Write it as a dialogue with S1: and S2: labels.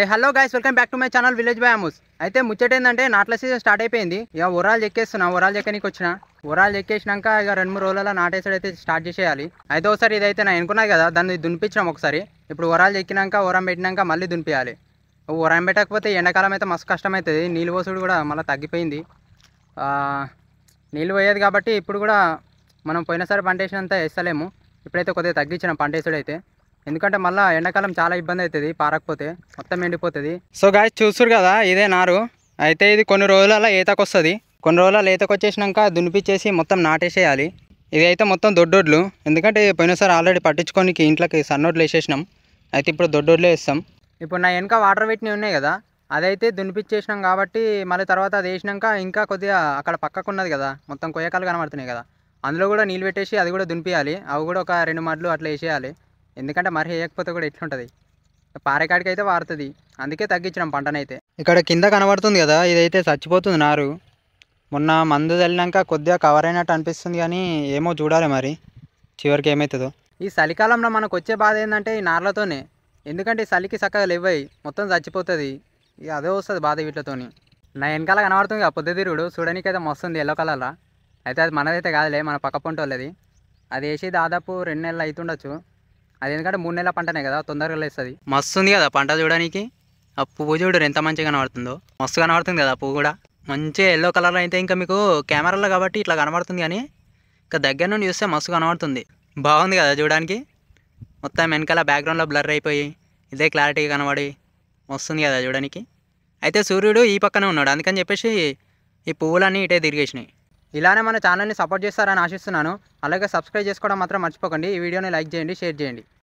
S1: Hello guys, welcome back to my channel village by Amos. అయితే ముచ్చట ఏంటంటే నాట్ల సీజన్ స్టార్ట్ అయిపోయింది. ఇక ఒరాలు చెక్కేస్తున్నా, ఒరాలు చెక్కనికి వచ్చిన. ఒరాలు చెక్కేసినాక ఇక 2-3 రోజులలో నాటేసాడు అయితే స్టార్ట్ చేసేయాలి. అయితే ఒకసారి ఇదైతే నేను అనుకున్నాను కదా, దాన్ని దునిపించినాం ఒకసారి. ఇప్పుడు ఒరాలు చెక్కినాక ఒరం పెట్టినాక మళ్ళీ దునిపించాలి. ఒరం పెట్టకపోతే ఎండాకాలం అయితే మస్తు కష్టమవుతుంది. నీళ్ళు పోసుడు కూడా మళ్ళీ తగ్గిపోయింది. నీళ్ళు పోయేది కాబట్టి ఇప్పుడు కూడా మనం పోయినసారి పంట వేసినంత వేస్తలేము. ఇప్పుడైతే కొద్దిగా తగ్గించినాం పంట వేసుడు అయితే. ఎందుకంటే మళ్ళీ ఎండాకాలం చాలా ఇబ్బంది అవుతుంది, పారకపోతే మొత్తం ఎండిపోతుంది. సో గాయస్ చూస్తురు కదా, ఇదే నారు. అయితే ఇది కొన్ని రోజులలో ఈతకు వస్తుంది. కొన్ని రోజులలో ఈతకు వచ్చేసినాక దునిపించేసి మొత్తం నాటేసేయాలి. ఇది అయితే మొత్తం దొడ్డొడ్లు, ఎందుకంటే పోయినసారి ఆల్రెడీ పట్టించుకోనికి ఇంట్లోకి సన్నోడ్లు వేసేసినాం. అయితే ఇప్పుడు దొడ్డొడ్లే వేస్తాం. ఇప్పుడు నా వెనక వాటర్ పెట్టినవి ఉన్నాయి కదా, అదైతే దునిపించేసినాం కాబట్టి మళ్ళీ తర్వాత అది వేసినాక ఇంకా కొద్దిగా అక్కడ పక్కకు ఉన్నది కదా, మొత్తం కొయ్యకాలు కనబడుతున్నాయి కదా, అందులో కూడా నీళ్ళు పెట్టేసి అది కూడా దునిపియాలి. అవి కూడా ఒక 2 మడ్లు అట్లా వేసేయాలి. ఎందుకంటే మరి వేయకపోతే కూడా ఎట్లుంటుంది, పారేకాడికి అయితే వారుతుంది. అందుకే తగ్గించినాం పంటనైతే. ఇక్కడ కింద కనబడుతుంది కదా, ఇదైతే చచ్చిపోతుంది నారు. మొన్న మందు చల్లినాక కొద్దిగా కవర్ అయినట్టు అనిపిస్తుంది, కానీ ఏమో చూడాలి మరి చివరికి ఏమవుతుందో. ఈ చలికాలంలో మనకు వచ్చే బాధ ఏంటంటే ఈ నార్లతోనే. ఎందుకంటే ఈ చలికి చక్కగా లేవయి, మొత్తం చచ్చిపోతుంది. ఇక అదే వస్తుంది బాధ వీటితోని. నా వెనకాల కనబడుతుంది ఆ పొద్దుతిరుగుడు, చూడడానికి అయితే మస్తుంది ఎల్లో కలర్లో. అయితే అది మనదైతే కాదులే, మన పక్క పంట వాళ్ళది. అది వేసి దాదాపు 2 నెలలు అవుతుండొచ్చు. అది ఎందుకంటే 3 నెలల పంటనే కదా, తొందరగా లేస్తుంది. మస్తు ఉంది కదా పంట చూడడానికి. ఆ పువ్వు చూడు ఎంత మంచిగా కనబడుతుందో, మస్తు కనబడుతుంది కదా పువ్వు కూడా. మంచిగా ఎల్లో కలర్లో అయితే ఇంకా మీకు కెమెరాలో కాబట్టి ఇట్లా కనబడుతుంది, కానీ ఇంకా దగ్గర నుండి చూస్తే మస్తు కనబడుతుంది. బాగుంది కదా చూడడానికి. మొత్తం వెనకాల బ్యాక్గ్రౌండ్లో బ్లర్ అయిపోయి ఇదే క్లారిటీగా కనబడి మస్తుంది కదా చూడడానికి. అయితే సూర్యుడు ఈ పక్కనే ఉన్నాడు, అందుకని చెప్పేసి ఈ పువ్వులన్నీ ఇటే తిరిగేసినాయి. ఇలానే మన ఛానల్ని సపోర్ట్ చేస్తారని ఆశిస్తున్నాను. అలాగే సబ్స్క్రైబ్ చేసుకోవడం మాత్రం మర్చిపోకండి. ఈ వీడియోని లైక్ చేయండి, షేర్ చేయండి.